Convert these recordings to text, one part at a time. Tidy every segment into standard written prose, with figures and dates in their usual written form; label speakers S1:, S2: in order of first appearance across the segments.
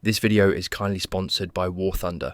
S1: This video is kindly sponsored by War Thunder.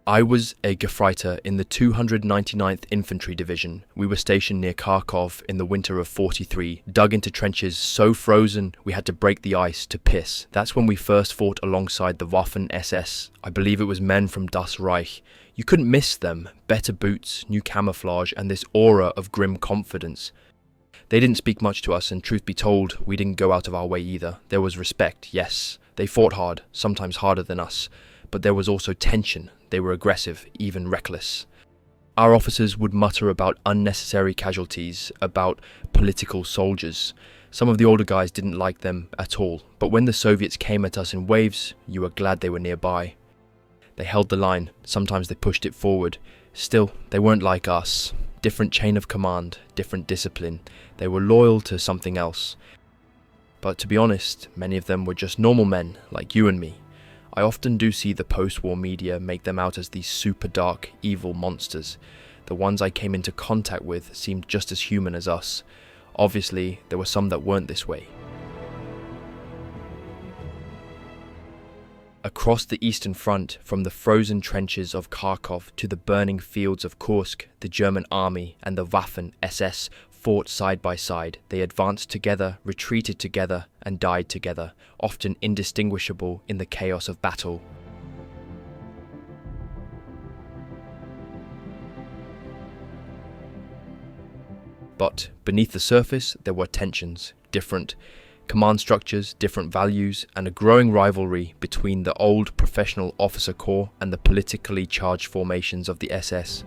S1: I was a Gefreiter in the 299th Infantry Division. We were stationed near Kharkov in the winter of '43, dug into trenches so frozen we had to break the ice to piss. That's when we first fought alongside the Waffen SS. I believe it was men from Das Reich. You couldn't miss them. Better boots, new camouflage, and this aura of grim confidence. They didn't speak much to us, and truth be told, we didn't go out of our way either. There was respect, yes. They fought hard, sometimes harder than us. But there was also tension. They were aggressive, even reckless. Our officers would mutter about unnecessary casualties, about political soldiers. Some of the older guys didn't like them at all, but when the Soviets came at us in waves, you were glad they were nearby. They held the line, sometimes they pushed it forward. Still, they weren't like us. Different chain of command, different discipline. They were loyal to something else. But to be honest, many of them were just normal men, like you and me. I often do see the post-war media make them out as these super dark, evil monsters. The ones I came into contact with seemed just as human as us. Obviously, there were some that weren't this way. Across the Eastern Front, from the frozen trenches of Kharkov to the burning fields of Kursk, the German army and the Waffen SS fought side by side. They advanced together, retreated together, and died together, often indistinguishable in the chaos of battle. But beneath the surface, there were tensions, different command structures, different values, and a growing rivalry between the old professional officer corps and the politically charged formations of the SS.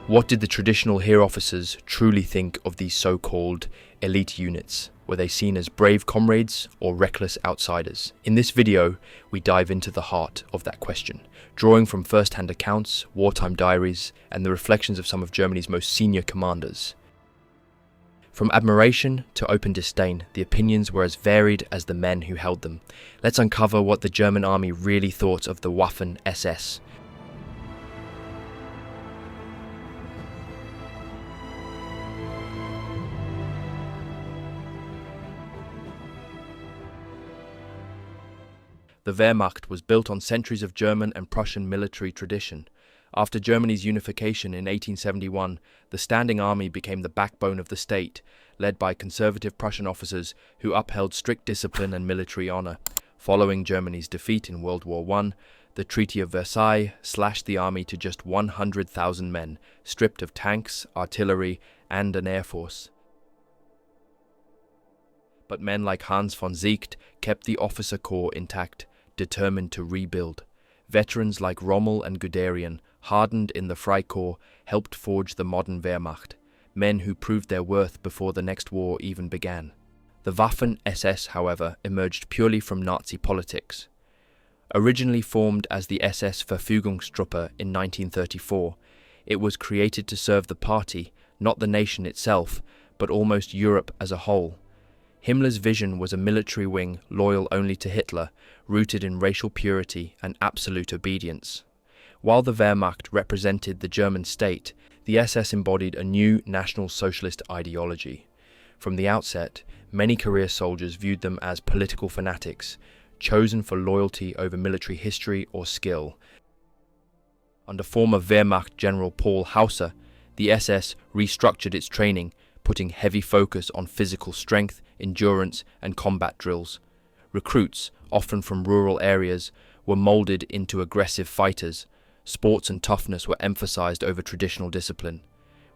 S1: What did the traditional Heer officers truly think of these so-called elite units? Were they seen as brave comrades or reckless outsiders? In this video, we dive into the heart of that question, drawing from first-hand accounts, wartime diaries, and the reflections of some of Germany's most senior commanders. From admiration to open disdain, the opinions were as varied as the men who held them. Let's uncover what the German army really thought of the Waffen SS. The Wehrmacht was built on centuries of German and Prussian military tradition. After Germany's unification in 1871, the standing army became the backbone of the state, led by conservative Prussian officers who upheld strict discipline and military honor. Following Germany's defeat in World War I, the Treaty of Versailles slashed the army to just 100,000 men, stripped of tanks, artillery, and an air force. But men like Hans von Ziegt kept the officer corps intact, determined to rebuild. Veterans like Rommel and Guderian, hardened in the Freikorps, helped forge the modern Wehrmacht, men who proved their worth before the next war even began. The Waffen SS, however, emerged purely from Nazi politics. Originally formed as the SS Verfügungstruppe in 1934, it was created to serve the party, not the nation itself, but almost Europe as a whole. Himmler's vision was a military wing loyal only to Hitler, rooted in racial purity and absolute obedience. While the Wehrmacht represented the German state, the SS embodied a new National Socialist ideology. From the outset, many career soldiers viewed them as political fanatics, chosen for loyalty over military history or skill. Under former Wehrmacht General Paul Hauser, the SS restructured its training, putting heavy focus on physical strength, endurance, and combat drills. Recruits, often from rural areas, were molded into aggressive fighters. Sports and toughness were emphasized over traditional discipline.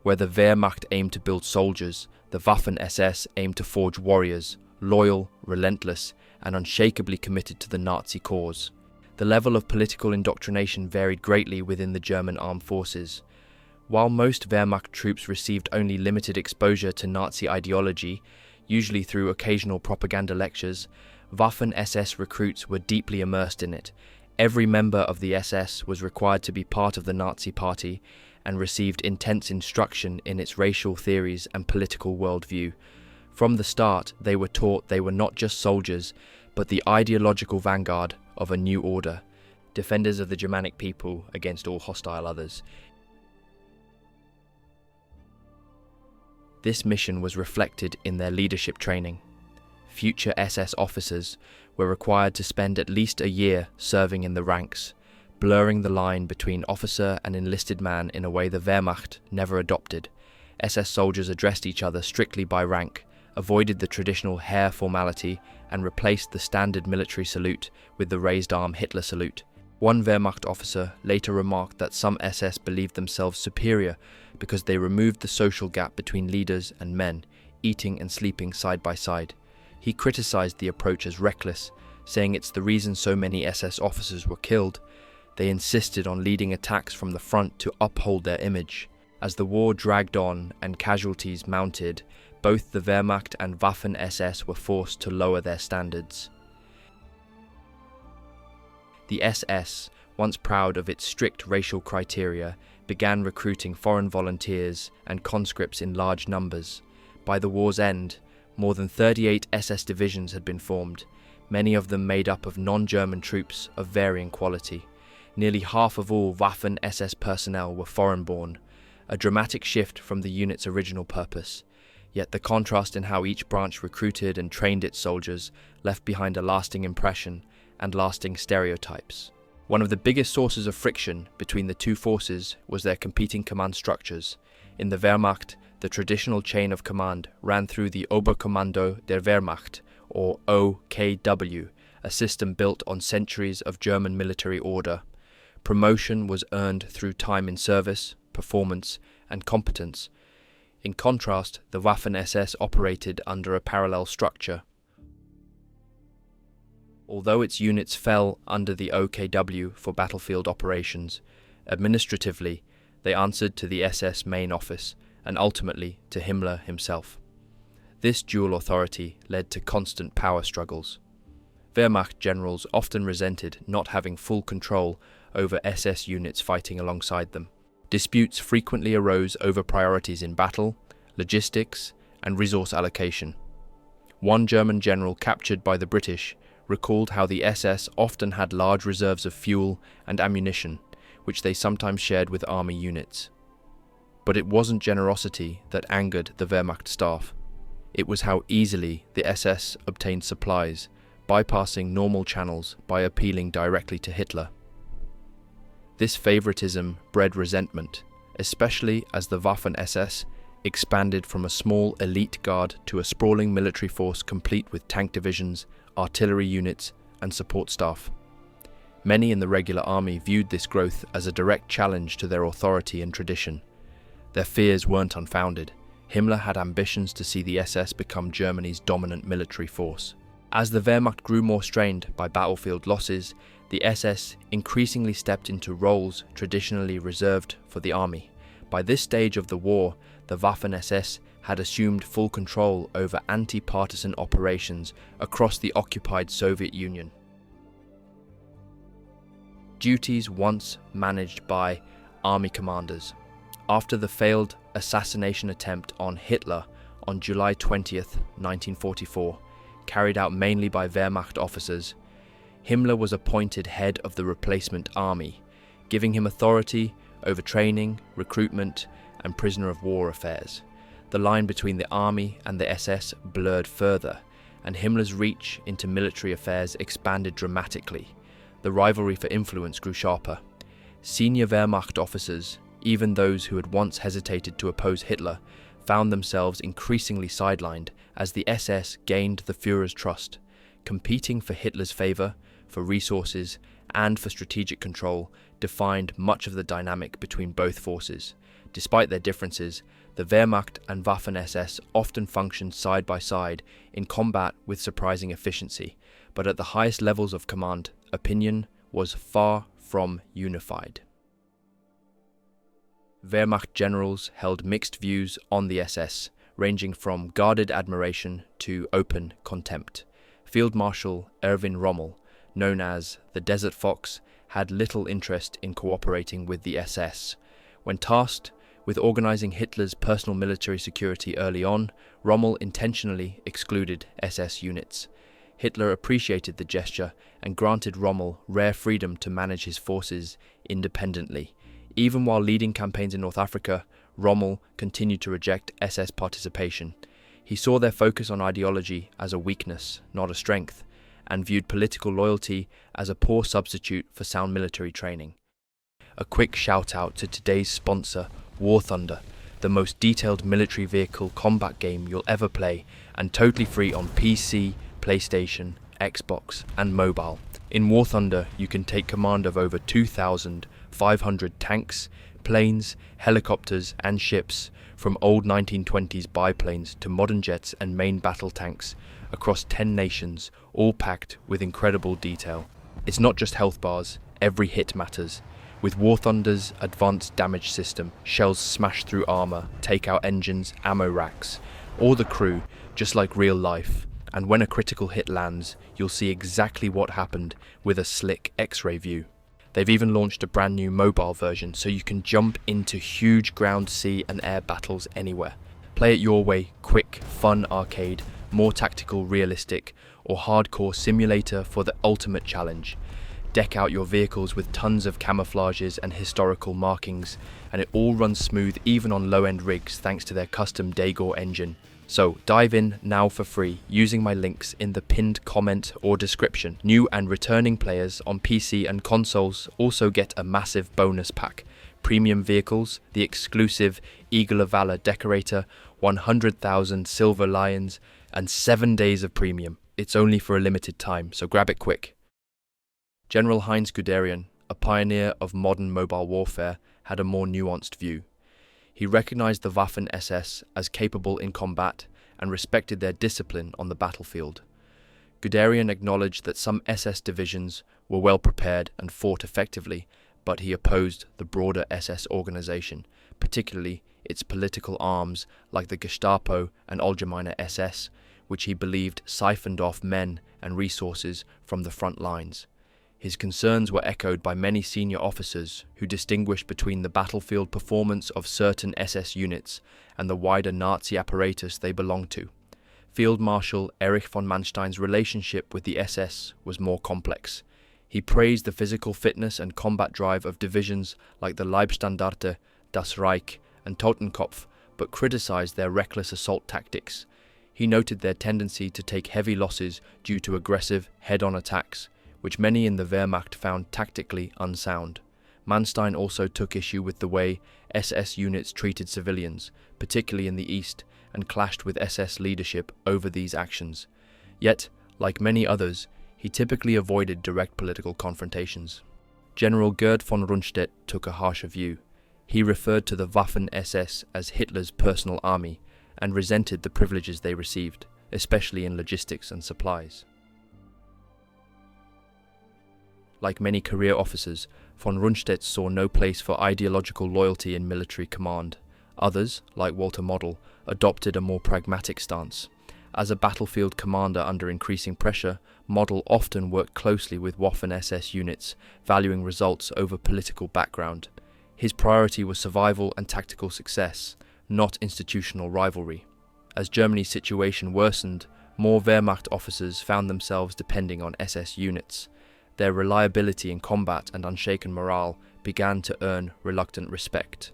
S1: Where the Wehrmacht aimed to build soldiers, the Waffen SS aimed to forge warriors, loyal, relentless, and unshakably committed to the Nazi cause. The level of political indoctrination varied greatly within the German armed forces. While most Wehrmacht troops received only limited exposure to Nazi ideology, usually through occasional propaganda lectures, Waffen SS recruits were deeply immersed in it. Every member of the SS was required to be part of the Nazi Party and received intense instruction in its racial theories and political worldview. From the start, they were taught they were not just soldiers, but the ideological vanguard of a new order, defenders of the Germanic people against all hostile others. This mission was reflected in their leadership training. Future SS officers were required to spend at least a year serving in the ranks, blurring the line between officer and enlisted man in a way the Wehrmacht never adopted. SS soldiers addressed each other strictly by rank, avoided the traditional Heer formality, and replaced the standard military salute with the raised arm Hitler salute. One Wehrmacht officer later remarked that some SS believed themselves superior because they removed the social gap between leaders and men, eating and sleeping side by side. He criticized the approach as reckless, saying it's the reason so many SS officers were killed. They insisted on leading attacks from the front to uphold their image. As the war dragged on and casualties mounted, both the Wehrmacht and Waffen SS were forced to lower their standards. The SS, once proud of its strict racial criteria, began recruiting foreign volunteers and conscripts in large numbers. By the war's end, more than 38 SS divisions had been formed, many of them made up of non-German troops of varying quality. Nearly half of all Waffen SS personnel were foreign-born, a dramatic shift from the unit's original purpose. Yet the contrast in how each branch recruited and trained its soldiers left behind a lasting impression and lasting stereotypes. One of the biggest sources of friction between the two forces was their competing command structures. In the Wehrmacht, the traditional chain of command ran through the Oberkommando der Wehrmacht, or OKW, a system built on centuries of German military order. Promotion was earned through time in service, performance, and competence. In contrast, the Waffen SS operated under a parallel structure. Although its units fell under the OKW for battlefield operations, administratively they answered to the SS main office and ultimately to Himmler himself. This dual authority led to constant power struggles. Wehrmacht generals often resented not having full control over SS units fighting alongside them. Disputes frequently arose over priorities in battle, logistics, and resource allocation. One German general captured by the British recalled how the SS often had large reserves of fuel and ammunition, which they sometimes shared with army units. But it wasn't generosity that angered the Wehrmacht staff. It was how easily the SS obtained supplies, bypassing normal channels by appealing directly to Hitler. This favoritism bred resentment, especially as the Waffen SS expanded from a small elite guard to a sprawling military force complete with tank divisions, artillery units, and support staff. Many in the regular army viewed this growth as a direct challenge to their authority and tradition. Their fears weren't unfounded. Himmler had ambitions to see the SS become Germany's dominant military force. As the Wehrmacht grew more strained by battlefield losses, the SS increasingly stepped into roles traditionally reserved for the army. By this stage of the war, the Waffen SS had assumed full control over anti-partisan operations across the occupied Soviet Union. Duties once managed by army commanders. After the failed assassination attempt on Hitler on July 20th, 1944, carried out mainly by Wehrmacht officers, Himmler was appointed head of the replacement army, giving him authority over training, recruitment, and prisoner of war affairs. The line between the army and the SS blurred further, and Himmler's reach into military affairs expanded dramatically. The rivalry for influence grew sharper. Senior Wehrmacht officers, even those who had once hesitated to oppose Hitler, found themselves increasingly sidelined as the SS gained the Führer's trust. Competing for Hitler's favour, for resources, and for strategic control defined much of the dynamic between both forces. Despite their differences, the Wehrmacht and Waffen SS often functioned side by side in combat with surprising efficiency, but at the highest levels of command, opinion was far from unified. Wehrmacht generals held mixed views on the SS, ranging from guarded admiration to open contempt. Field Marshal Erwin Rommel, known as the Desert Fox, had little interest in cooperating with the SS. When tasked With organizing Hitler's personal military security early on, Rommel intentionally excluded SS units. Hitler appreciated the gesture and granted Rommel rare freedom to manage his forces independently. Even while leading campaigns in North Africa, Rommel continued to reject SS participation. He saw their focus on ideology as a weakness, not a strength, and viewed political loyalty as a poor substitute for sound military training. A quick shout out to today's sponsor, War Thunder, the most detailed military vehicle combat game you'll ever play, and totally free on PC, PlayStation, Xbox, and mobile. In War Thunder, you can take command of over 2,500 tanks, planes, helicopters, and ships, from old 1920s biplanes to modern jets and main battle tanks, across 10 nations, all packed with incredible detail. It's not just health bars, every hit matters. With War Thunder's advanced damage system, shells smash through armor, take out engines, ammo racks, or the crew, just like real life. And when a critical hit lands, you'll see exactly what happened with a slick X-ray view. They've even launched a brand new mobile version, so you can jump into huge ground, sea, and air battles anywhere. Play it your way: quick, fun arcade, more tactical, realistic, or hardcore simulator for the ultimate challenge. Deck out your vehicles with tons of camouflages and historical markings, and it all runs smooth even on low-end rigs thanks to their custom Daegor engine. So dive in now for free using my links in the pinned comment or description. New and returning players on PC and consoles also get a massive bonus pack: premium vehicles, the exclusive Eagle of Valor decorator, 100,000 silver lions, and 7 days of premium. It's only for a limited time, so grab it quick. General Heinz Guderian, a pioneer of modern mobile warfare, had a more nuanced view. He recognized the Waffen SS as capable in combat and respected their discipline on the battlefield. Guderian acknowledged that some SS divisions were well prepared and fought effectively, but he opposed the broader SS organization, particularly its political arms like the Gestapo and Allgemeine SS, which he believed siphoned off men and resources from the front lines. His concerns were echoed by many senior officers who distinguished between the battlefield performance of certain SS units and the wider Nazi apparatus they belonged to. Field Marshal Erich von Manstein's relationship with the SS was more complex. He praised the physical fitness and combat drive of divisions like the Leibstandarte, Das Reich, and Totenkopf, but criticized their reckless assault tactics. He noted their tendency to take heavy losses due to aggressive, head-on attacks, which many in the Wehrmacht found tactically unsound. Manstein also took issue with the way SS units treated civilians, particularly in the East, and clashed with SS leadership over these actions. Yet, like many others, he typically avoided direct political confrontations. General Gerd von Rundstedt took a harsher view. He referred to the Waffen SS as Hitler's personal army and resented the privileges they received, especially in logistics and supplies. Like many career officers, von Rundstedt saw no place for ideological loyalty in military command. Others, like Walter Model, adopted a more pragmatic stance. As a battlefield commander under increasing pressure, Model often worked closely with Waffen SS units, valuing results over political background. His priority was survival and tactical success, not institutional rivalry. As Germany's situation worsened, more Wehrmacht officers found themselves depending on SS units. Their reliability in combat and unshaken morale began to earn reluctant respect.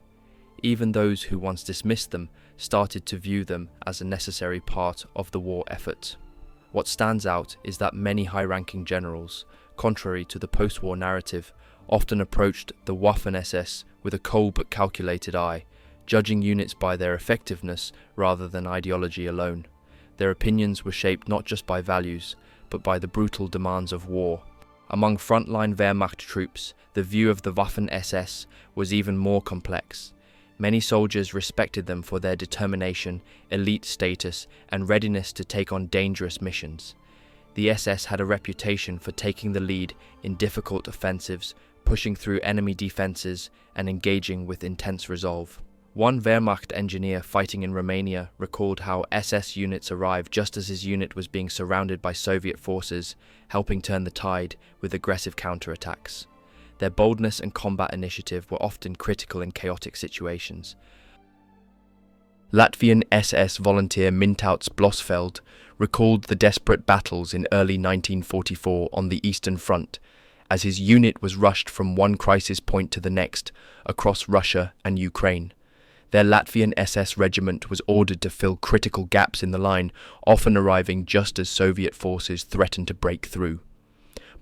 S1: Even those who once dismissed them started to view them as a necessary part of the war effort. What stands out is that many high-ranking generals, contrary to the post-war narrative, often approached the Waffen SS with a cold but calculated eye, judging units by their effectiveness rather than ideology alone. Their opinions were shaped not just by values, but by the brutal demands of war. Among frontline Wehrmacht troops, the view of the Waffen SS was even more complex. Many soldiers respected them for their determination, elite status, and readiness to take on dangerous missions. The SS had a reputation for taking the lead in difficult offensives, pushing through enemy defenses, and engaging with intense resolve. One Wehrmacht engineer fighting in Romania recalled how SS units arrived just as his unit was being surrounded by Soviet forces, helping turn the tide with aggressive counterattacks. Their boldness and combat initiative were often critical in chaotic situations. Latvian SS volunteer Mintauts Blosfeld recalled the desperate battles in early 1944 on the Eastern Front, as his unit was rushed from one crisis point to the next across Russia and Ukraine. Their Latvian SS regiment was ordered to fill critical gaps in the line, often arriving just as Soviet forces threatened to break through.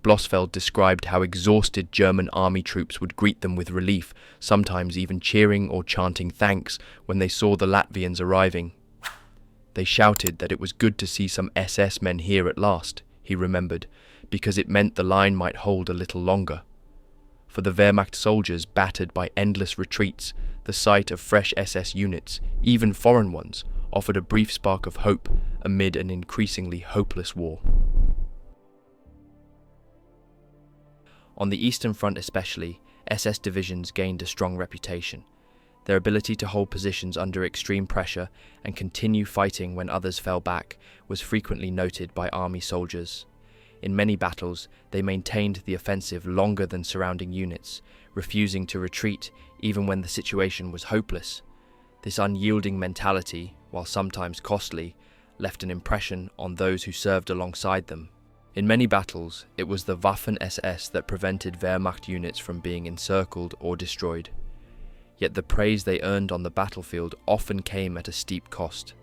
S1: Blosfeld described how exhausted German army troops would greet them with relief, sometimes even cheering or chanting thanks when they saw the Latvians arriving. They shouted that it was good to see some SS men here at last, he remembered, because it meant the line might hold a little longer. For the Wehrmacht soldiers battered by endless retreats, the sight of fresh SS units, even foreign ones, offered a brief spark of hope amid an increasingly hopeless war. On the Eastern Front especially, SS divisions gained a strong reputation. Their ability to hold positions under extreme pressure and continue fighting when others fell back was frequently noted by army soldiers. In many battles, they maintained the offensive longer than surrounding units, refusing to retreat even when the situation was hopeless. This unyielding mentality, while sometimes costly, left an impression on those who served alongside them. In many battles, it was the Waffen SS that prevented Wehrmacht units from being encircled or destroyed. Yet the praise they earned on the battlefield often came at a steep cost.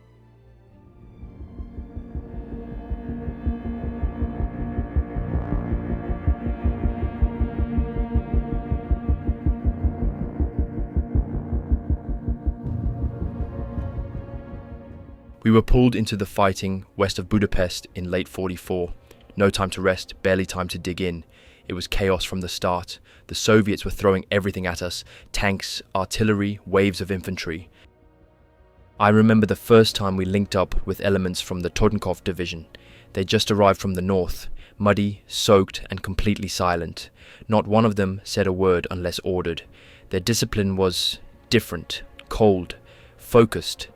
S1: We were pulled into the fighting west of Budapest in late 44. No time to rest, barely time to dig in. It was chaos from the start. The Soviets were throwing everything at us: tanks, artillery, waves of infantry. I remember the first time we linked up with elements from the Totenkopf division. They just arrived from the north, muddy, soaked, and completely silent. Not one of them said a word unless ordered. Their discipline was different, cold, focused.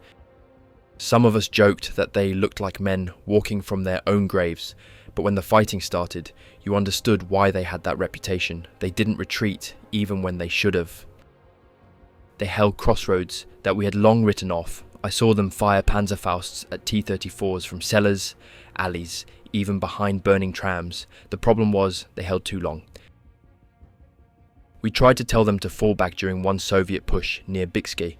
S1: Some of us joked that they looked like men walking from their own graves, but when the fighting started, you understood why they had that reputation. They didn't retreat, even when they should have. They held crossroads that we had long written off. I saw them fire Panzerfausts at T-34s from cellars, alleys, even behind burning trams. The problem was, they held too long. We tried to tell them to fall back during one Soviet push near Bixke,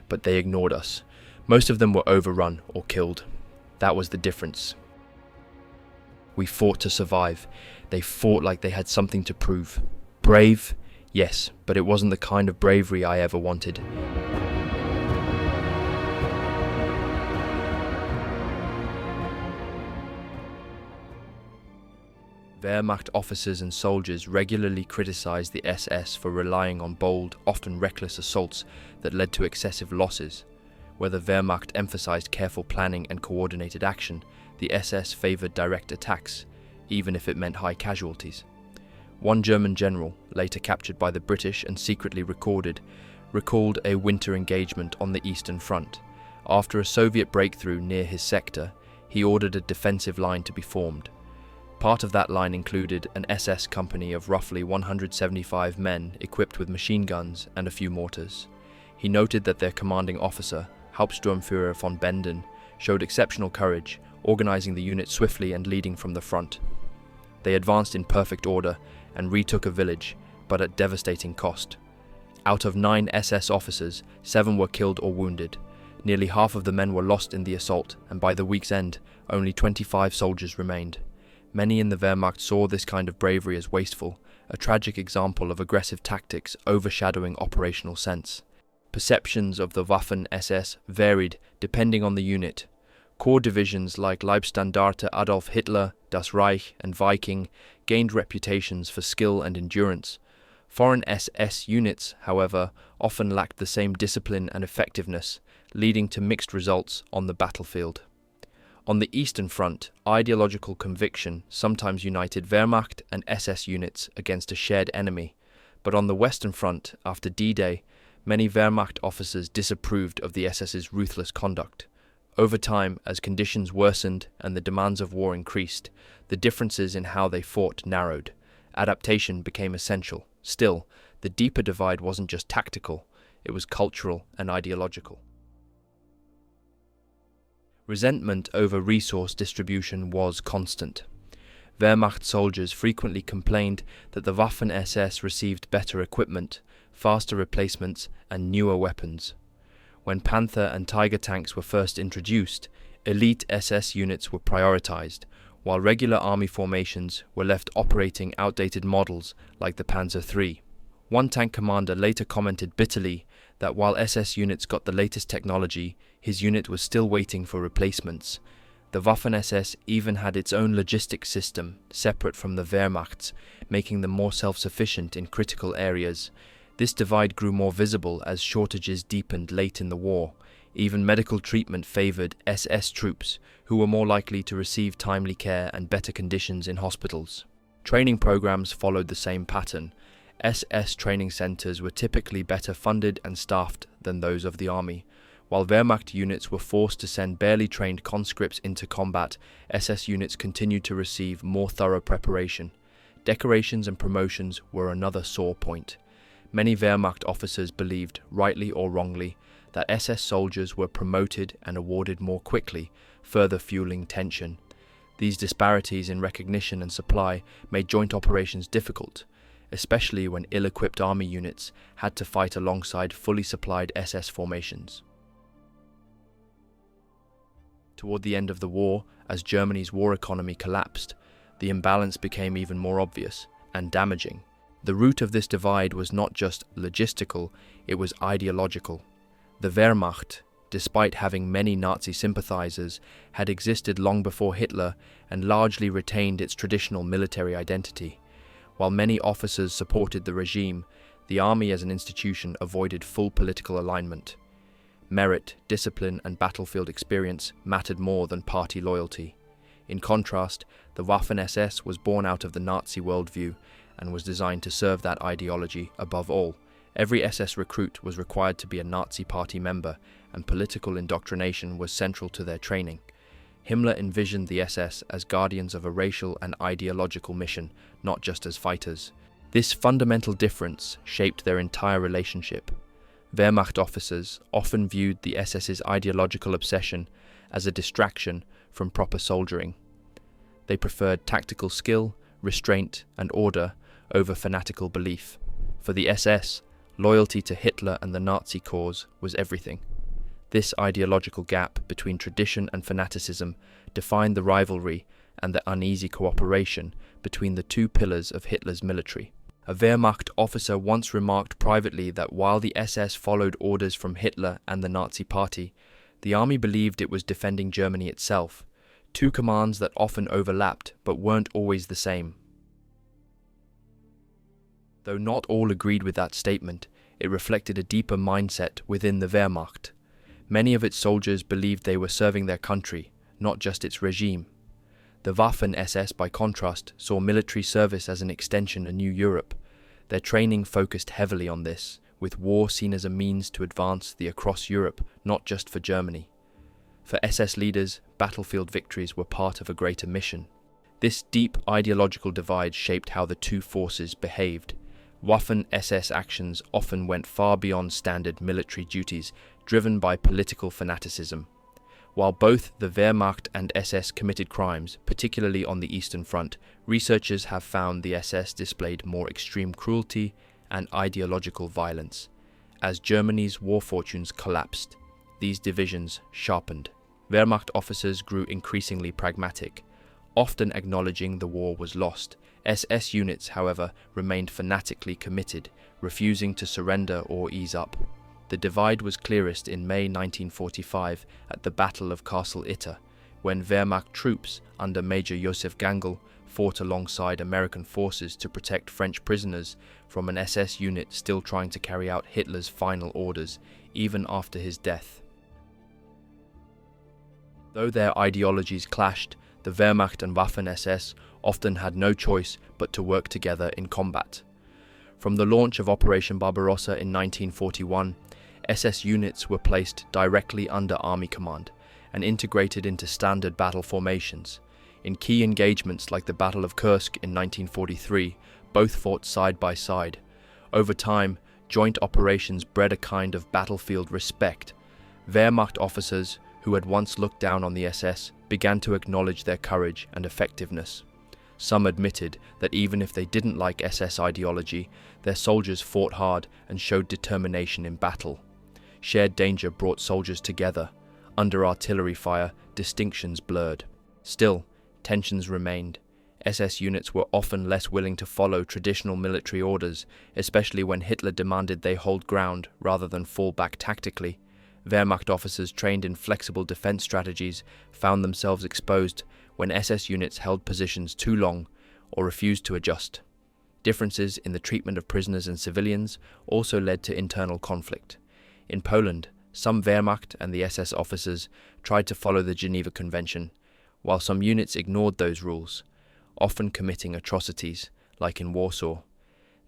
S1: but they ignored us. Most of them were overrun or killed. That was the difference. We fought to survive. They fought like they had something to prove. Brave? Yes, but it wasn't the kind of bravery I ever wanted. Wehrmacht officers and soldiers regularly criticized the SS for relying on bold, often reckless assaults that led to excessive losses. Where the Wehrmacht emphasized careful planning and coordinated action, the SS favored direct attacks, even if it meant high casualties. One German general, later captured by the British and secretly recalled a winter engagement on the Eastern Front. After a Soviet breakthrough near his sector, he ordered a defensive line to be formed. Part of that line included an SS company of roughly 175 men equipped with machine guns and a few mortars. He noted that their commanding officer, Hauptsturmführer von Benden, showed exceptional courage, organizing the unit swiftly and leading from the front. They advanced in perfect order and retook a village, but at devastating cost. Out of 9 SS officers, 7 were killed or wounded. Nearly half of the men were lost in the assault, and by the week's end, only 25 soldiers remained. Many in the Wehrmacht saw this kind of bravery as wasteful, a tragic example of aggressive tactics overshadowing operational sense. Perceptions of the Waffen SS varied depending on the unit. Corps divisions like Leibstandarte Adolf Hitler, Das Reich, and Viking gained reputations for skill and endurance. Foreign SS units, however, often lacked the same discipline and effectiveness, leading to mixed results on the battlefield. On the Eastern Front, ideological conviction sometimes united Wehrmacht and SS units against a shared enemy, but on the Western Front, after D-Day, many Wehrmacht officers disapproved of the SS's ruthless conduct. Over time, as conditions worsened and the demands of war increased, the differences in how they fought narrowed. Adaptation became essential. Still, the deeper divide wasn't just tactical, it was cultural and ideological. Resentment over resource distribution was constant. Wehrmacht soldiers frequently complained that the Waffen SS received better equipment, faster replacements, and newer weapons. When Panther and Tiger tanks were first introduced, elite SS units were prioritized, while regular army formations were left operating outdated models like the Panzer III. One tank commander later commented bitterly that while SS units got the latest technology, his unit was still waiting for replacements. The Waffen SS even had its own logistics system, separate from the Wehrmacht's, making them more self-sufficient in critical areas. This divide grew more visible as shortages deepened late in the war. Even medical treatment favored SS troops, who were more likely to receive timely care and better conditions in hospitals. Training programs followed the same pattern. SS training centers were typically better funded and staffed than those of the army. While Wehrmacht units were forced to send barely trained conscripts into combat, SS units continued to receive more thorough preparation. Decorations and promotions were another sore point. Many Wehrmacht officers believed, rightly or wrongly, that SS soldiers were promoted and awarded more quickly, further fueling tension. These disparities in recognition and supply made joint operations difficult, especially when ill-equipped army units had to fight alongside fully supplied SS formations. Toward the end of the war, as Germany's war economy collapsed, the imbalance became even more obvious and damaging. The root of this divide was not just logistical, it was ideological. The Wehrmacht, despite having many Nazi sympathizers, had existed long before Hitler and largely retained its traditional military identity. While many officers supported the regime, the army as an institution avoided full political alignment. Merit, discipline, and battlefield experience mattered more than party loyalty. In contrast, the Waffen SS was born out of the Nazi worldview and was designed to serve that ideology above all. Every SS recruit was required to be a Nazi party member, and political indoctrination was central to their training. Himmler envisioned the SS as guardians of a racial and ideological mission, not just as fighters. This fundamental difference shaped their entire relationship. Wehrmacht officers often viewed the SS's ideological obsession as a distraction from proper soldiering. They preferred tactical skill, restraint, and order over fanatical belief. For the SS, loyalty to Hitler and the Nazi cause was everything. This ideological gap between tradition and fanaticism defined the rivalry and the uneasy cooperation between the two pillars of Hitler's military. A Wehrmacht officer once remarked privately that while the SS followed orders from Hitler and the Nazi Party, the army believed it was defending Germany itself, two commands that often overlapped but weren't always the same. Though not all agreed with that statement, it reflected a deeper mindset within the Wehrmacht. Many of its soldiers believed they were serving their country, not just its regime. The Waffen SS, by contrast, saw military service as an extension of New Europe. Their training focused heavily on this, with war seen as a means to advance across Europe, not just for Germany. For SS leaders, battlefield victories were part of a greater mission. This deep ideological divide shaped how the two forces behaved. Waffen SS actions often went far beyond standard military duties, driven by political fanaticism. While both the Wehrmacht and SS committed crimes, particularly on the Eastern Front, researchers have found the SS displayed more extreme cruelty and ideological violence. As Germany's war fortunes collapsed, these divisions sharpened. Wehrmacht officers grew increasingly pragmatic, often acknowledging the war was lost. SS units, however, remained fanatically committed, refusing to surrender or ease up. The divide was clearest in May 1945 at the Battle of Castle Itter, when Wehrmacht troops under Major Josef Gangl fought alongside American forces to protect French prisoners from an SS unit still trying to carry out Hitler's final orders, even after his death. Though their ideologies clashed, the Wehrmacht and Waffen SS often had no choice but to work together in combat. From the launch of Operation Barbarossa in 1941, SS units were placed directly under Army command and integrated into standard battle formations. In key engagements like the Battle of Kursk in 1943, both fought side by side. Over time, joint operations bred a kind of battlefield respect. Wehrmacht officers, who had once looked down on the SS, began to acknowledge their courage and effectiveness. Some admitted that even if they didn't like SS ideology, their soldiers fought hard and showed determination in battle. Shared danger brought soldiers together. Under artillery fire, distinctions blurred. Still, tensions remained. SS units were often less willing to follow traditional military orders, especially when Hitler demanded they hold ground rather than fall back tactically. Wehrmacht officers trained in flexible defense strategies found themselves exposed when SS units held positions too long or refused to adjust. Differences in the treatment of prisoners and civilians also led to internal conflict. In Poland, some Wehrmacht and the SS officers tried to follow the Geneva Convention, while some units ignored those rules, often committing atrocities, like in Warsaw.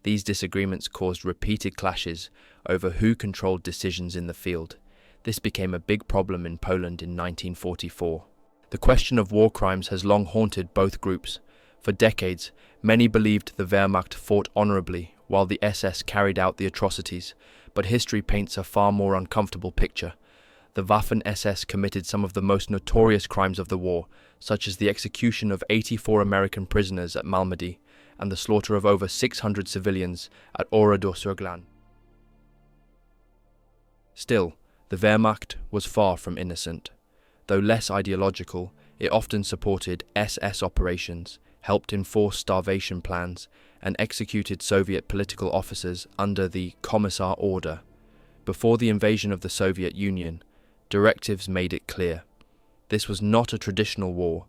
S1: These disagreements caused repeated clashes over who controlled decisions in the field. This became a big problem in Poland in 1944. The question of war crimes has long haunted both groups. For decades, many believed the Wehrmacht fought honorably while the SS carried out the atrocities, but history paints a far more uncomfortable picture. The Waffen SS committed some of the most notorious crimes of the war, such as the execution of 84 American prisoners at Malmedy and the slaughter of over 600 civilians at Oradour-sur-Glane. Still, the Wehrmacht was far from innocent. Though less ideological, it often supported SS operations, helped enforce starvation plans, and executed Soviet political officers under the Commissar Order. Before the invasion of the Soviet Union, directives made it clear. This was not a traditional war.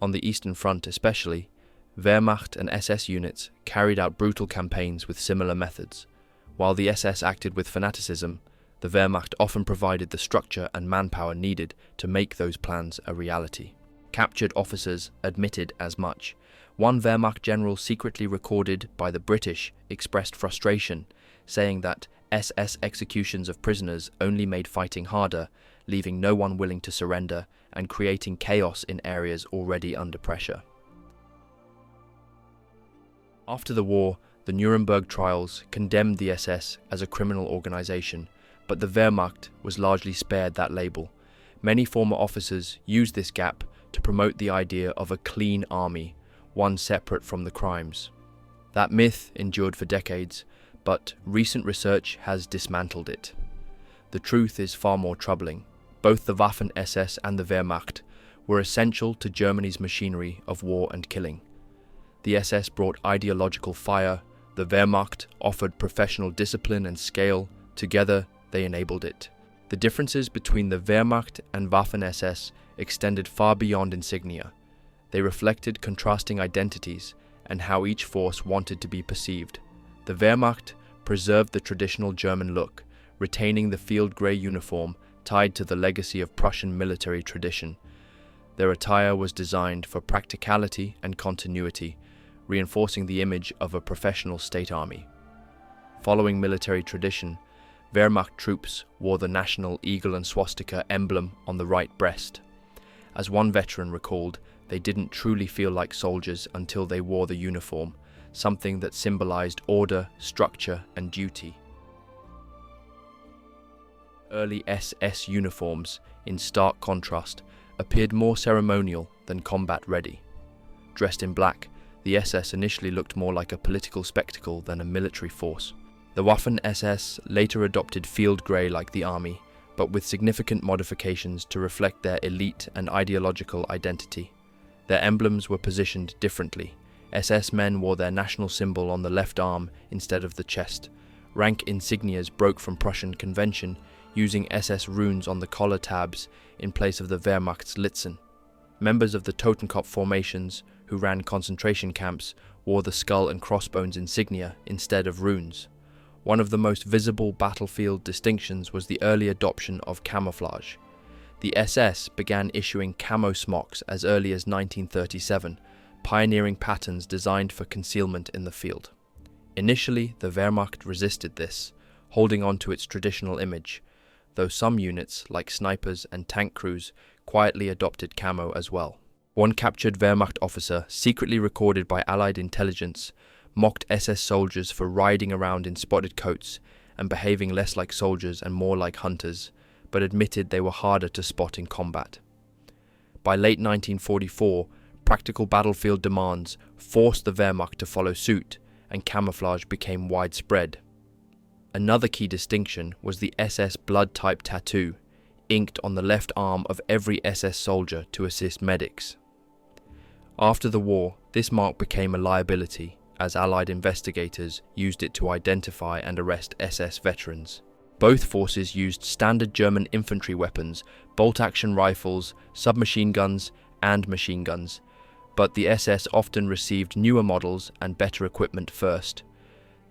S1: On the Eastern Front especially, Wehrmacht and SS units carried out brutal campaigns with similar methods. While the SS acted with fanaticism, the Wehrmacht often provided the structure and manpower needed to make those plans a reality. Captured officers admitted as much. One Wehrmacht general secretly recorded by the British expressed frustration, saying that SS executions of prisoners only made fighting harder, leaving no one willing to surrender and creating chaos in areas already under pressure. After the war, the Nuremberg trials condemned the SS as a criminal organization, but the Wehrmacht was largely spared that label. Many former officers used this gap to promote the idea of a clean army, one separate from the crimes. That myth endured for decades, but recent research has dismantled it. The truth is far more troubling. Both the Waffen SS and the Wehrmacht were essential to Germany's machinery of war and killing. The SS brought ideological fire, the Wehrmacht offered professional discipline and scale. Together, they enabled it. The differences between the Wehrmacht and Waffen SS extended far beyond insignia. They reflected contrasting identities and how each force wanted to be perceived. The Wehrmacht preserved the traditional German look, retaining the field grey uniform tied to the legacy of Prussian military tradition. Their attire was designed for practicality and continuity, reinforcing the image of a professional state army. Following military tradition, Wehrmacht troops wore the national eagle and swastika emblem on the right breast. As one veteran recalled, they didn't truly feel like soldiers until they wore the uniform, something that symbolized order, structure, and duty. Early SS uniforms, in stark contrast, appeared more ceremonial than combat-ready. Dressed in black, the SS initially looked more like a political spectacle than a military force. The Waffen SS later adopted field grey like the army, but with significant modifications to reflect their elite and ideological identity. Their emblems were positioned differently. SS men wore their national symbol on the left arm instead of the chest. Rank insignias broke from Prussian convention, using SS runes on the collar tabs in place of the Wehrmacht's Litzen. Members of the Totenkopf formations, who ran concentration camps, wore the skull and crossbones insignia instead of runes. One of the most visible battlefield distinctions was the early adoption of camouflage. The SS began issuing camo smocks as early as 1937, pioneering patterns designed for concealment in the field. Initially, the Wehrmacht resisted this, holding on to its traditional image, though some units, like snipers and tank crews, quietly adopted camo as well. One captured Wehrmacht officer, secretly recorded by Allied intelligence, mocked SS soldiers for riding around in spotted coats and behaving less like soldiers and more like hunters, but admitted they were harder to spot in combat. By late 1944, practical battlefield demands forced the Wehrmacht to follow suit, and camouflage became widespread. Another key distinction was the SS blood type tattoo, inked on the left arm of every SS soldier to assist medics. After the war, this mark became a liability, as Allied investigators used it to identify and arrest SS veterans. Both forces used standard German infantry weapons, bolt-action rifles, submachine guns, and machine guns, but the SS often received newer models and better equipment first.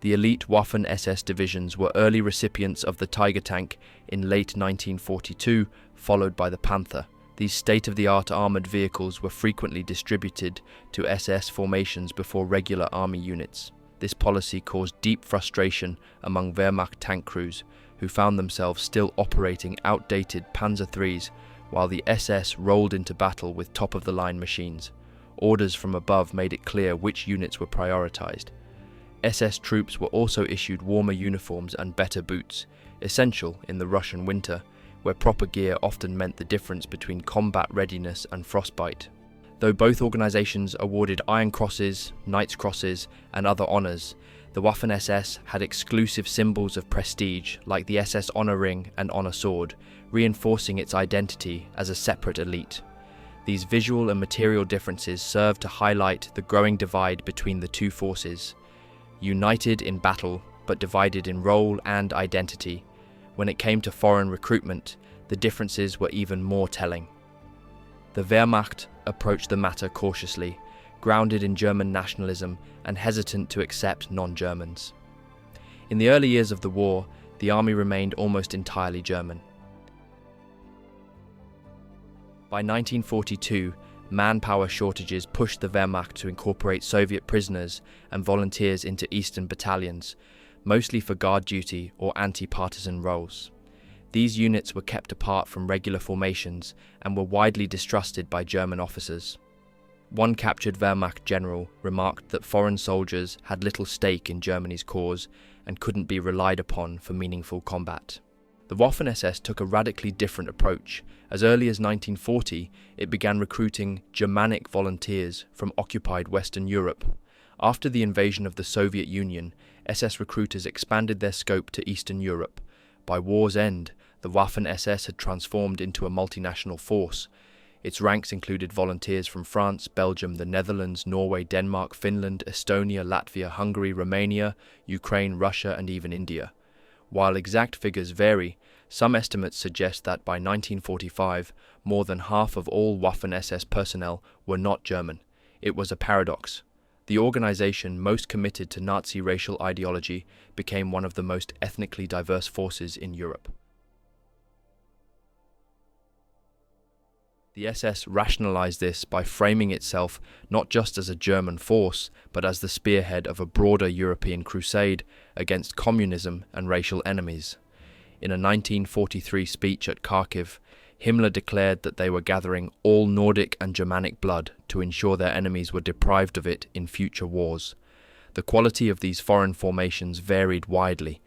S1: The elite Waffen SS divisions were early recipients of the Tiger tank in late 1942, followed by the Panther. These state-of-the-art armoured vehicles were frequently distributed to SS formations before regular army units. This policy caused deep frustration among Wehrmacht tank crews, who found themselves still operating outdated Panzer IIIs while the SS rolled into battle with top-of-the-line machines. Orders from above made it clear which units were prioritized. SS troops were also issued warmer uniforms and better boots, essential in the Russian winter, where proper gear often meant the difference between combat readiness and frostbite. Though both organizations awarded Iron Crosses, Knight's Crosses, and other honors, the Waffen SS had exclusive symbols of prestige like the SS Honor Ring and Honor Sword, reinforcing its identity as a separate elite. These visual and material differences serve to highlight the growing divide between the two forces. United in battle, but divided in role and identity. When it came to foreign recruitment, the differences were even more telling. The Wehrmacht approached the matter cautiously, grounded in German nationalism and hesitant to accept non-Germans. In the early years of the war, the army remained almost entirely German. By 1942, manpower shortages pushed the Wehrmacht to incorporate Soviet prisoners and volunteers into Eastern battalions, mostly for guard duty or anti-partisan roles. These units were kept apart from regular formations and were widely distrusted by German officers. One captured Wehrmacht general remarked that foreign soldiers had little stake in Germany's cause and couldn't be relied upon for meaningful combat. The Waffen SS took a radically different approach. As early as 1940, it began recruiting Germanic volunteers from occupied Western Europe. After the invasion of the Soviet Union, SS recruiters expanded their scope to Eastern Europe. By war's end, the Waffen SS had transformed into a multinational force. Its ranks included volunteers from France, Belgium, the Netherlands, Norway, Denmark, Finland, Estonia, Latvia, Hungary, Romania, Ukraine, Russia, and even India. While exact figures vary, some estimates suggest that by 1945, more than half of all Waffen SS personnel were not German. It was a paradox. The organization most committed to Nazi racial ideology became one of the most ethnically diverse forces in Europe. The SS rationalized this by framing itself not just as a German force, but as the spearhead of a broader European crusade against communism and racial enemies. In a 1943 speech at Kharkiv, Himmler declared that they were gathering all Nordic and Germanic blood to ensure their enemies were deprived of it in future wars. The quality of these foreign formations varied widely.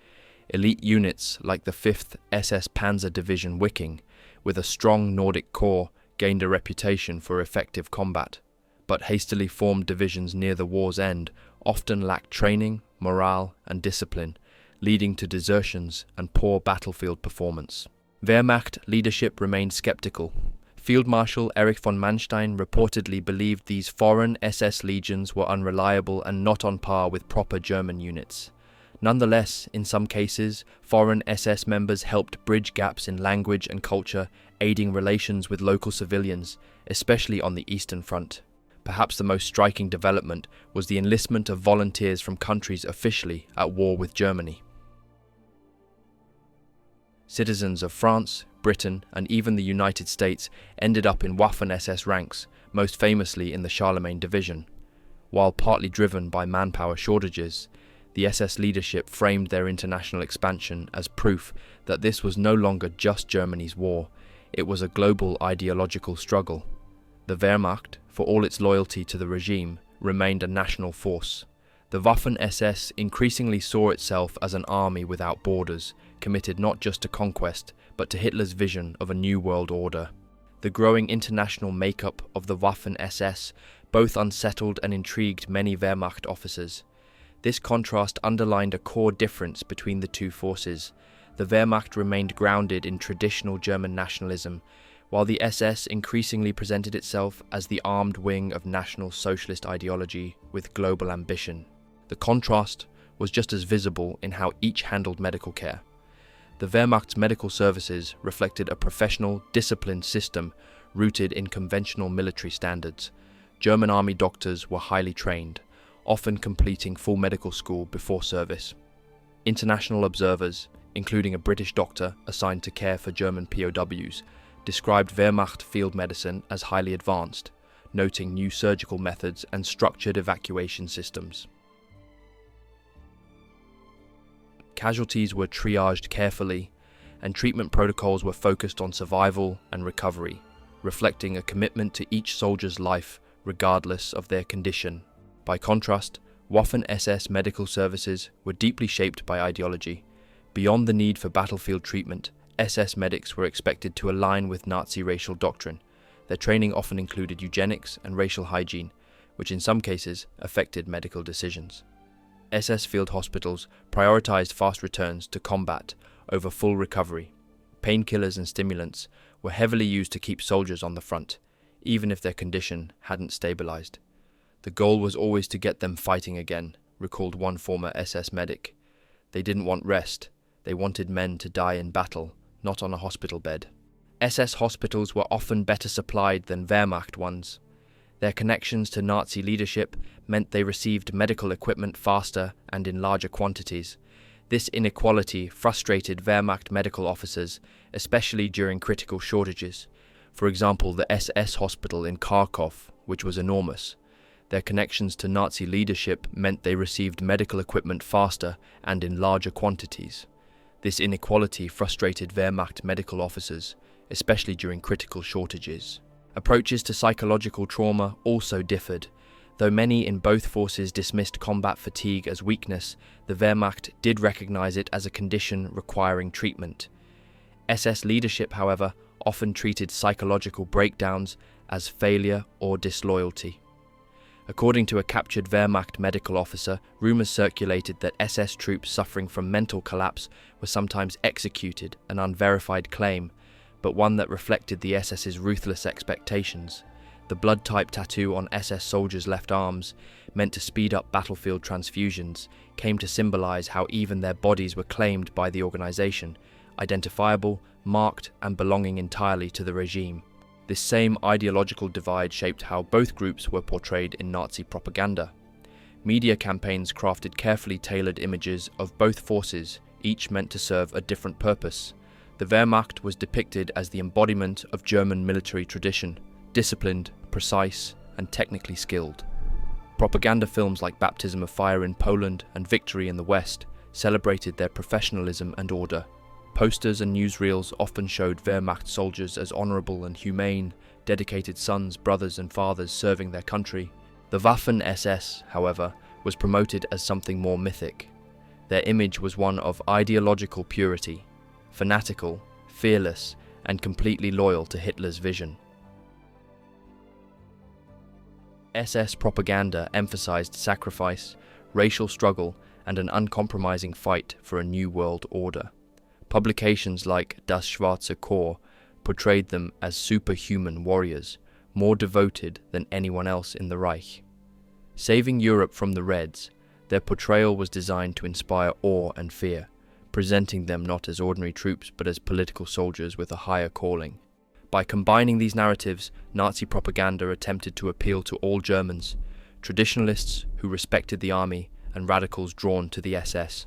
S1: Elite units like the 5th SS Panzer Division Wiking, with a strong Nordic core, gained a reputation for effective combat, but hastily formed divisions near the war's end often lacked training, morale, and discipline, leading to desertions and poor battlefield performance. Wehrmacht leadership remained skeptical. Field Marshal Erich von Manstein reportedly believed these foreign SS legions were unreliable and not on par with proper German units. Nonetheless, in some cases, foreign SS members helped bridge gaps in language and culture, aiding relations with local civilians, especially on the Eastern Front. Perhaps the most striking development was the enlistment of volunteers from countries officially at war with Germany. Citizens of France, Britain, and even the United States ended up in Waffen SS ranks, most famously in the Charlemagne Division. While partly driven by manpower shortages, the SS leadership framed their international expansion as proof that this was no longer just Germany's war, it was a global ideological struggle. The Wehrmacht, for all its loyalty to the regime, remained a national force. The Waffen SS increasingly saw itself as an army without borders, committed not just to conquest, but to Hitler's vision of a new world order. The growing international makeup of the Waffen SS both unsettled and intrigued many Wehrmacht officers. This contrast underlined a core difference between the two forces. The Wehrmacht remained grounded in traditional German nationalism, while the SS increasingly presented itself as the armed wing of National Socialist ideology with global ambition. The contrast was just as visible in how each handled medical care. The Wehrmacht's medical services reflected a professional, disciplined system rooted in conventional military standards. German army doctors were highly trained, often completing full medical school before service. International observers, including a British doctor assigned to care for German POWs, described Wehrmacht field medicine as highly advanced, noting new surgical methods and structured evacuation systems. Casualties were triaged carefully, and treatment protocols were focused on survival and recovery, reflecting a commitment to each soldier's life regardless of their condition. By contrast, Waffen SS medical services were deeply shaped by ideology. Beyond the need for battlefield treatment, SS medics were expected to align with Nazi racial doctrine. Their training often included eugenics and racial hygiene, which in some cases affected medical decisions. SS field hospitals prioritized fast returns to combat over full recovery. Painkillers and stimulants were heavily used to keep soldiers on the front, even if their condition hadn't stabilized. The goal was always to get them fighting again, recalled one former SS medic. They didn't want rest. They wanted men to die in battle, not on a hospital bed. SS hospitals were often better supplied than Wehrmacht ones. Their connections to Nazi leadership meant they received medical equipment faster and in larger quantities. This inequality frustrated Wehrmacht medical officers, especially during critical shortages. For example, the SS hospital in Kharkov, which was enormous. Their connections to Nazi leadership meant they received medical equipment faster and in larger quantities. This inequality frustrated Wehrmacht medical officers, especially during critical shortages. Approaches to psychological trauma also differed. Though many in both forces dismissed combat fatigue as weakness, the Wehrmacht did recognize it as a condition requiring treatment. SS leadership, however, often treated psychological breakdowns as failure or disloyalty. According to a captured Wehrmacht medical officer, rumors circulated that SS troops suffering from mental collapse were sometimes executed, an unverified claim, but one that reflected the SS's ruthless expectations. The blood-type tattoo on SS soldiers' left arms, meant to speed up battlefield transfusions, came to symbolize how even their bodies were claimed by the organization, identifiable, marked, and belonging entirely to the regime. This same ideological divide shaped how both groups were portrayed in Nazi propaganda. Media campaigns crafted carefully tailored images of both forces, each meant to serve a different purpose. The Wehrmacht was depicted as the embodiment of German military tradition, disciplined, precise, and technically skilled. Propaganda films like Baptism of Fire in Poland and Victory in the West celebrated their professionalism and order. Posters and newsreels often showed Wehrmacht soldiers as honorable and humane, dedicated sons, brothers, and fathers serving their country. The Waffen SS, however, was promoted as something more mythic. Their image was one of ideological purity, fanatical, fearless, and completely loyal to Hitler's vision. SS propaganda emphasized sacrifice, racial struggle, and an uncompromising fight for a new world order. Publications like Das Schwarze Korps portrayed them as superhuman warriors, more devoted than anyone else in the Reich. Saving Europe from the Reds, their portrayal was designed to inspire awe and fear, presenting them not as ordinary troops but as political soldiers with a higher calling. By combining these narratives, Nazi propaganda attempted to appeal to all Germans, traditionalists who respected the army and radicals drawn to the SS.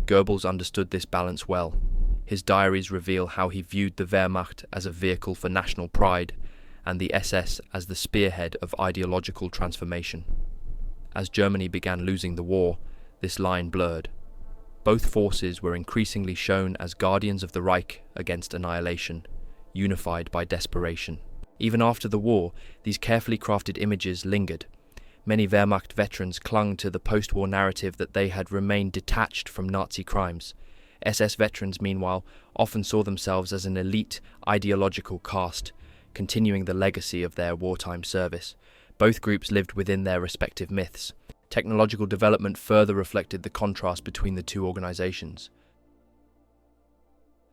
S1: Goebbels understood this balance well. His diaries reveal how he viewed the Wehrmacht as a vehicle for national pride and the SS as the spearhead of ideological transformation. As Germany began losing the war, this line blurred. Both forces were increasingly shown as guardians of the Reich against annihilation, unified by desperation. Even after the war, these carefully crafted images lingered. Many Wehrmacht veterans clung to the post-war narrative that they had remained detached from Nazi crimes. SS veterans, meanwhile, often saw themselves as an elite ideological caste, continuing the legacy of their wartime service. Both groups lived within their respective myths. Technological development further reflected the contrast between the two organizations.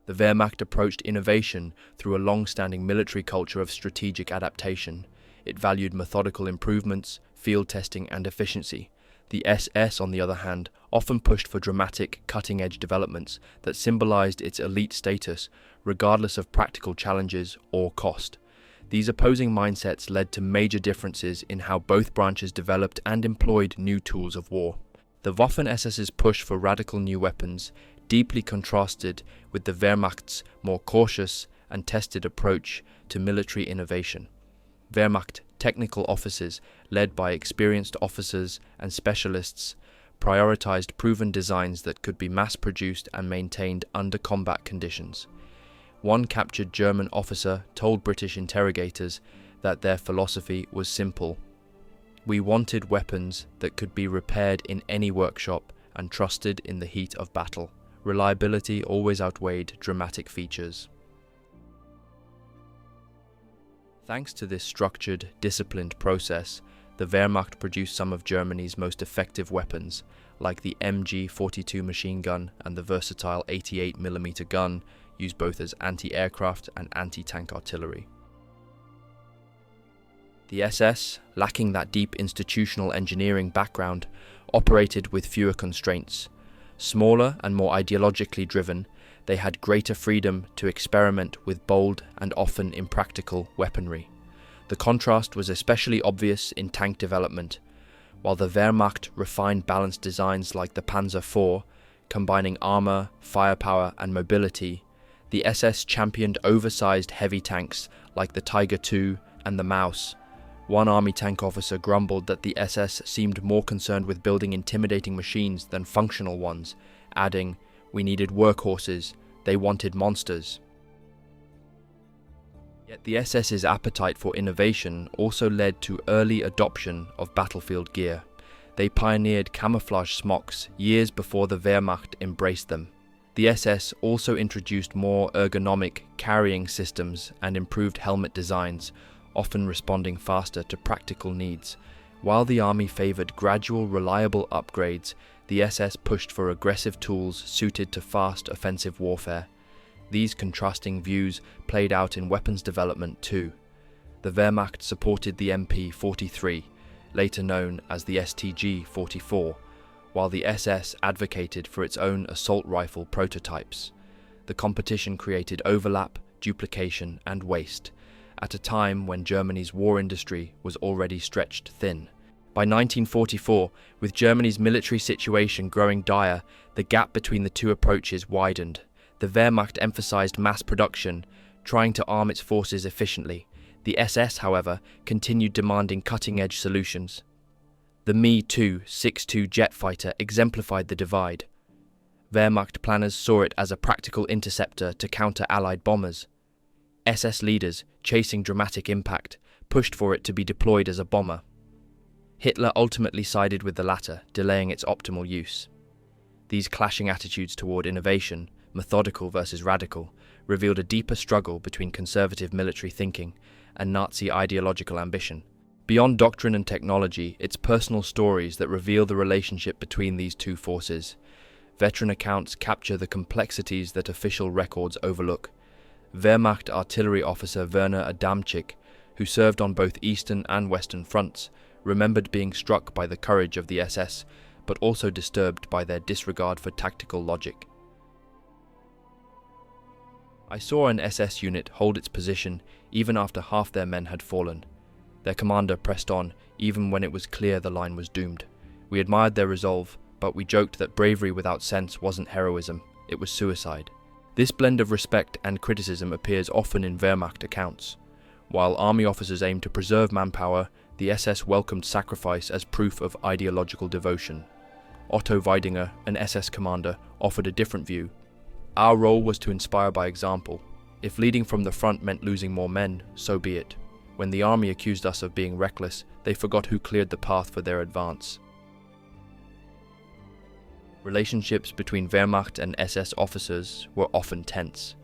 S1: The Wehrmacht approached innovation through a long-standing military culture of strategic adaptation. It valued methodical improvements, field testing, and efficiency. The SS, on the other hand, often pushed for dramatic, cutting-edge developments that symbolized its elite status, regardless of practical challenges or cost. These opposing mindsets led to major differences in how both branches developed and employed new tools of war. The Waffen SS's push for radical new weapons deeply contrasted with the Wehrmacht's more cautious and tested approach to military innovation. Wehrmacht technical officers, led by experienced officers and specialists, prioritized proven designs that could be mass-produced and maintained under combat conditions. One captured German officer told British interrogators that their philosophy was simple. We wanted weapons that could be repaired in any workshop and trusted in the heat of battle. Reliability always outweighed dramatic features. Thanks to this structured, disciplined process, the Wehrmacht produced some of Germany's most effective weapons, like the MG-42 machine gun and the versatile 88mm gun, used both as anti-aircraft and anti-tank artillery. The SS, lacking that deep institutional engineering background, operated with fewer constraints. Smaller and more ideologically driven, they had greater freedom to experiment with bold and often impractical weaponry. The contrast was especially obvious in tank development. While the Wehrmacht refined balanced designs like the Panzer IV, combining armor, firepower, and mobility, the SS championed oversized heavy tanks like the Tiger II and the Maus. One army tank officer grumbled that the SS seemed more concerned with building intimidating machines than functional ones, adding, "We needed workhorses, they wanted monsters." Yet the SS's appetite for innovation also led to early adoption of battlefield gear. They pioneered camouflage smocks years before the Wehrmacht embraced them. The SS also introduced more ergonomic carrying systems and improved helmet designs, often responding faster to practical needs. While the army favored gradual, reliable upgrades, the SS pushed for aggressive tools suited to fast offensive warfare. These contrasting views played out in weapons development too. The Wehrmacht supported the MP-43, later known as the STG-44, while the SS advocated for its own assault rifle prototypes. The competition created overlap, duplication, and waste, at a time when Germany's war industry was already stretched thin. By 1944, with Germany's military situation growing dire, the gap between the two approaches widened. The Wehrmacht emphasized mass production, trying to arm its forces efficiently. The SS, however, continued demanding cutting-edge solutions. The Me-2 6.2 jet fighter exemplified the divide. Wehrmacht planners saw it as a practical interceptor to counter Allied bombers. SS leaders, chasing dramatic impact, pushed for it to be deployed as a bomber. Hitler ultimately sided with the latter, delaying its optimal use. These clashing attitudes toward innovation, methodical versus radical, revealed a deeper struggle between conservative military thinking and Nazi ideological ambition. Beyond doctrine and technology, it's personal stories that reveal the relationship between these two forces. Veteran accounts capture the complexities that official records overlook. Wehrmacht artillery officer Werner Adamczyk, who served on both eastern and western fronts, remembered being struck by the courage of the SS, but also disturbed by their disregard for tactical logic. I saw an SS unit hold its position even after half their men had fallen. Their commander pressed on, even when it was clear the line was doomed. We admired their resolve, but we joked that bravery without sense wasn't heroism, it was suicide. This blend of respect and criticism appears often in Wehrmacht accounts. While army officers aimed to preserve manpower, the SS welcomed sacrifice as proof of ideological devotion. Otto Weidinger, an SS commander, offered a different view. Our role was to inspire by example. If leading from the front meant losing more men, so be it. When the army accused us of being reckless, they forgot who cleared the path for their advance. Relationships between Wehrmacht and SS officers were often tense.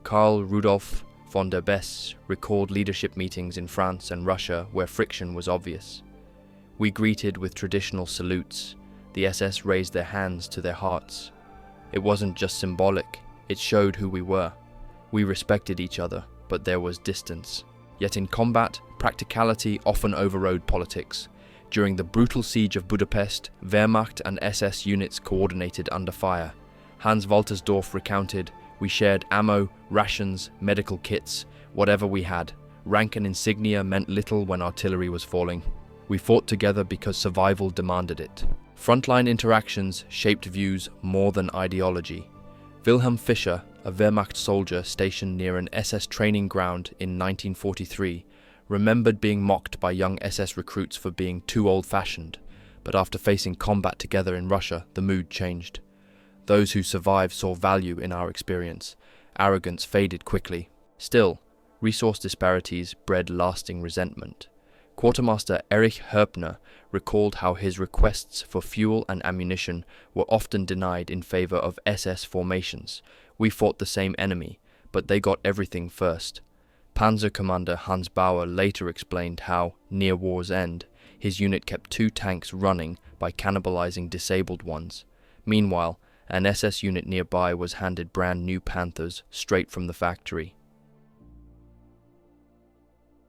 S1: Karl Rudolf von der Besse recalled leadership meetings in France and Russia where friction was obvious. We greeted with traditional salutes. The SS raised their hands to their hearts. It wasn't just symbolic, it showed who we were. We respected each other, but there was distance. Yet in combat, practicality often overrode politics. During the brutal siege of Budapest, Wehrmacht and SS units coordinated under fire. Hans Waltersdorf recounted, "We shared ammo, rations, medical kits, whatever we had. Rank and insignia meant little when artillery was falling. We fought together because survival demanded it." Frontline interactions shaped views more than ideology. Wilhelm Fischer, a Wehrmacht soldier stationed near an SS training ground in 1943, remembered being mocked by young SS recruits for being too old-fashioned, but after facing combat together in Russia, the mood changed. Those who survived saw value in our experience. Arrogance faded quickly. Still, resource disparities bred lasting resentment. Quartermaster Erich Herpner recalled how his requests for fuel and ammunition were often denied in favor of SS formations. We fought the same enemy, but they got everything first. Panzer Commander Hans Bauer later explained how, near war's end, his unit kept 2 tanks running by cannibalizing disabled ones. Meanwhile, an SS unit nearby was handed brand new Panthers straight from the factory.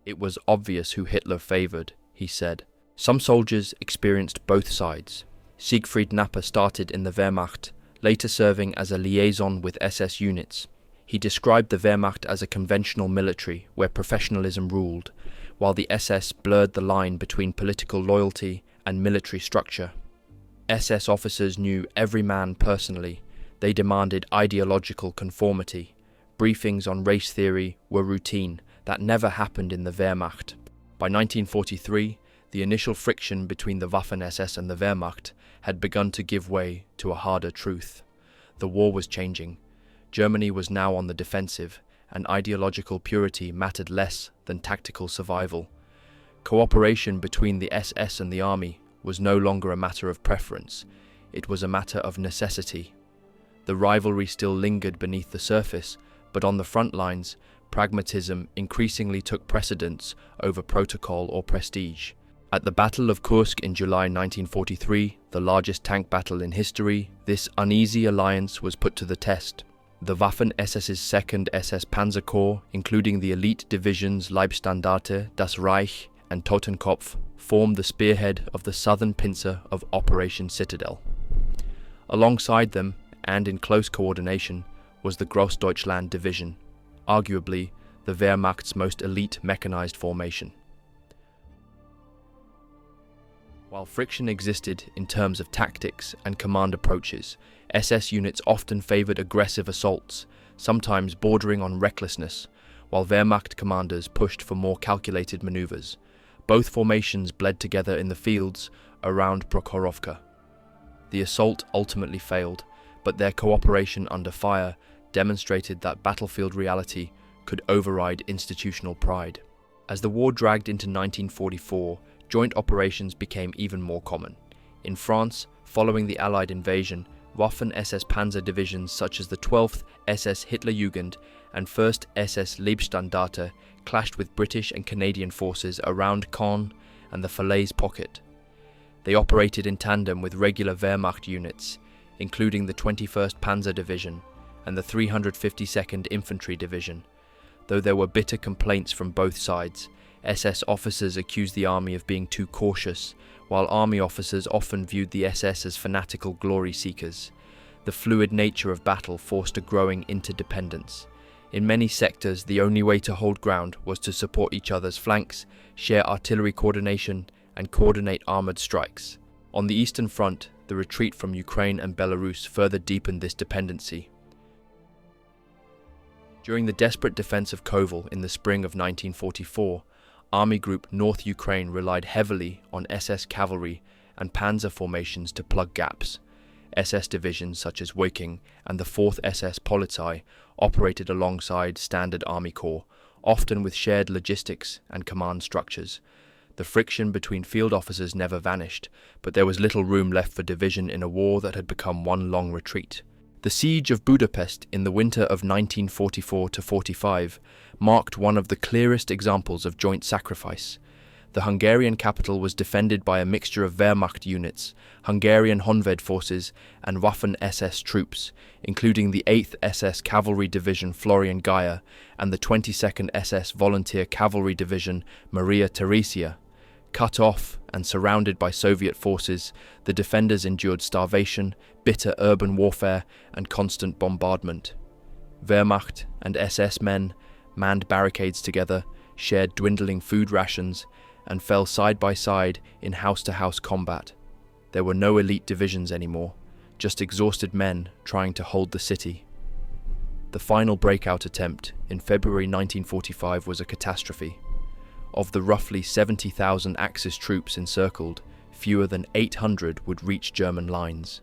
S1: It was obvious who Hitler favored, he said. Some soldiers experienced both sides. Siegfried Napper started in the Wehrmacht, later serving as a liaison with SS units. He described the Wehrmacht as a conventional military where professionalism ruled, while the SS blurred the line between political loyalty and military structure. SS officers knew every man personally. They demanded ideological conformity. Briefings on race theory were routine. That never happened in the Wehrmacht. By 1943, the initial friction between the Waffen SS and the Wehrmacht had begun to give way to a harder truth. The war was changing. Germany was now on the defensive, and ideological purity mattered less than tactical survival. Cooperation between the SS and the army was no longer a matter of preference. It was a matter of necessity. The rivalry still lingered beneath the surface, but on the front lines, pragmatism increasingly took precedence over protocol or prestige. At the Battle of Kursk in July 1943, the largest tank battle in history, this uneasy alliance was put to the test. The Waffen SS's 2nd SS Panzer Corps, including the elite divisions Leibstandarte, Das Reich and Totenkopf, formed the spearhead of the southern pincer of Operation Citadel. Alongside them, and in close coordination, was the Grossdeutschland Division, arguably the Wehrmacht's most elite mechanized formation. While friction existed in terms of tactics and command approaches, SS units often favored aggressive assaults, sometimes bordering on recklessness, while Wehrmacht commanders pushed for more calculated maneuvers. Both formations bled together in the fields around Prokhorovka. The assault ultimately failed, but their cooperation under fire demonstrated that battlefield reality could override institutional pride. As the war dragged into 1944, joint operations became even more common. In France, following the Allied invasion, Waffen SS panzer divisions such as the 12th SS Hitlerjugend and 1st SS Leibstandarte clashed with British and Canadian forces around Caen and the Falaise Pocket. They operated in tandem with regular Wehrmacht units, including the 21st Panzer Division and the 352nd Infantry Division. Though there were bitter complaints from both sides, SS officers accused the army of being too cautious, while army officers often viewed the SS as fanatical glory seekers. The fluid nature of battle forced a growing interdependence. In many sectors, the only way to hold ground was to support each other's flanks, share artillery coordination, and coordinate armoured strikes. On the Eastern Front, the retreat from Ukraine and Belarus further deepened this dependency. During the desperate defense of Kovel in the spring of 1944, Army Group North Ukraine relied heavily on SS cavalry and panzer formations to plug gaps. SS divisions such as Woking and the 4th SS Polizei operated alongside Standard Army Corps, often with shared logistics and command structures. The friction between field officers never vanished, but there was little room left for division in a war that had become one long retreat. The siege of Budapest in the winter of 1944–45 marked one of the clearest examples of joint sacrifice. The Hungarian capital was defended by a mixture of Wehrmacht units, Hungarian Honved forces, and Waffen SS troops, including the 8th SS Cavalry Division Florian Geyer and the 22nd SS Volunteer Cavalry Division Maria Theresia. Cut off and surrounded by Soviet forces, the defenders endured starvation, bitter urban warfare, and constant bombardment. Wehrmacht and SS men manned barricades together, shared dwindling food rations, and fell side by side in house-to-house combat. There were no elite divisions anymore, just exhausted men trying to hold the city. The final breakout attempt in February 1945 was a catastrophe. Of the roughly 70,000 Axis troops encircled, fewer than 800 would reach German lines.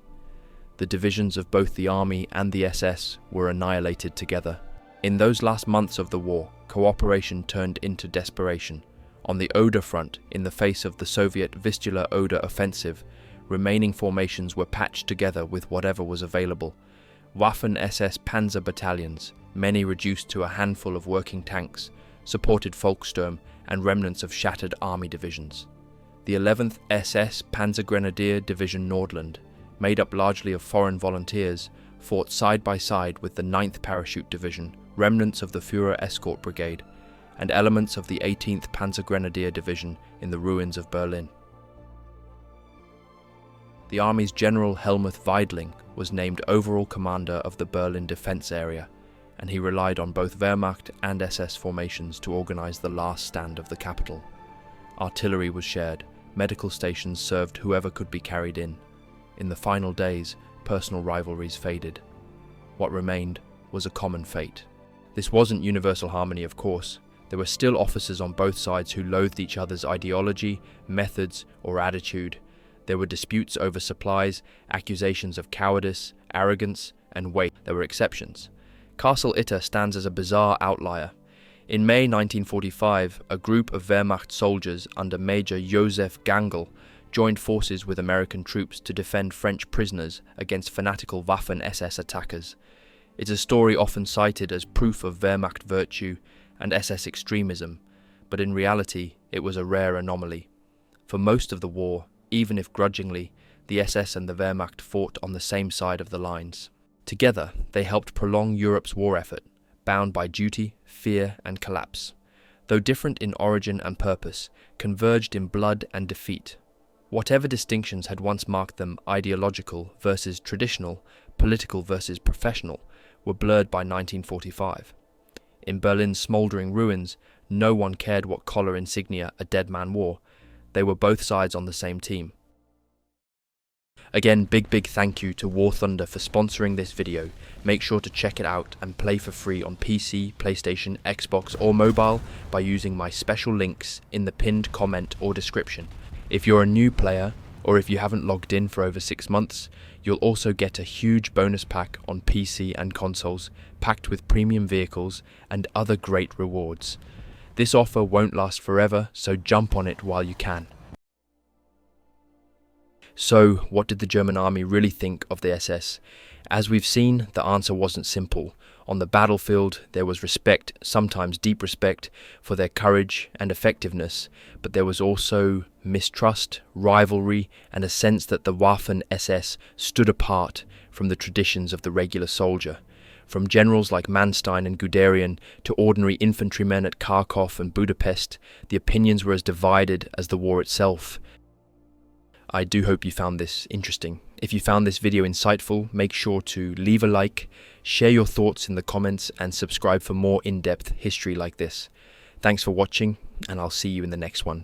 S1: The divisions of both the army and the SS were annihilated together. In those last months of the war, cooperation turned into desperation. On the Oder front, in the face of the Soviet Vistula-Oder offensive, remaining formations were patched together with whatever was available. Waffen SS panzer battalions, many reduced to a handful of working tanks, supported Volkssturm and remnants of shattered army divisions. The 11th SS Panzergrenadier Division Nordland, made up largely of foreign volunteers, fought side by side with the 9th Parachute Division, remnants of the Führer Escort Brigade, and elements of the 18th Panzergrenadier Division in the ruins of Berlin. The Army's General Helmuth Weidling was named overall commander of the Berlin defense area, and he relied on both Wehrmacht and SS formations to organize the last stand of the capital. Artillery was shared, medical stations served whoever could be carried in. In the final days, personal rivalries faded. What remained was a common fate. This wasn't universal harmony, of course. There were still officers on both sides who loathed each other's ideology, methods, or attitude. There were disputes over supplies, accusations of cowardice, arrogance, and weight. There were exceptions. Castle Itter stands as a bizarre outlier. In May 1945, a group of Wehrmacht soldiers under Major Josef Gangl joined forces with American troops to defend French prisoners against fanatical Waffen SS attackers. It's a story often cited as proof of Wehrmacht virtue and SS extremism, but in reality it was a rare anomaly. For most of the war, even if grudgingly, the SS and the Wehrmacht fought on the same side of the lines. Together, they helped prolong Europe's war effort, bound by duty, fear, and collapse. Though different in origin and purpose, converged in blood and defeat. Whatever distinctions had once marked them, ideological versus traditional, political versus professional, were blurred by 1945. In Berlin's smouldering ruins, no one cared what collar insignia a dead man wore. They were both sides on the same team. Again, big thank you to War Thunder for sponsoring this video. Make sure to check it out and play for free on PC, PlayStation, Xbox or mobile by using my special links in the pinned comment or description. If you're a new player, or if you haven't logged in for over 6 months, you'll also get a huge bonus pack on PC and consoles, packed with premium vehicles and other great rewards. This offer won't last forever, so jump on it while you can. So, what did the German army really think of the SS? As we've seen, the answer wasn't simple. On the battlefield, there was respect, sometimes deep respect, for their courage and effectiveness, but there was also mistrust, rivalry, and a sense that the Waffen SS stood apart from the traditions of the regular soldier. From generals like Manstein and Guderian to ordinary infantrymen at Kharkov and Budapest, the opinions were as divided as the war itself. I do hope you found this interesting. If you found this video insightful, make sure to leave a like, share your thoughts in the comments, and subscribe for more in-depth history like this. Thanks for watching, and I'll see you in the next one.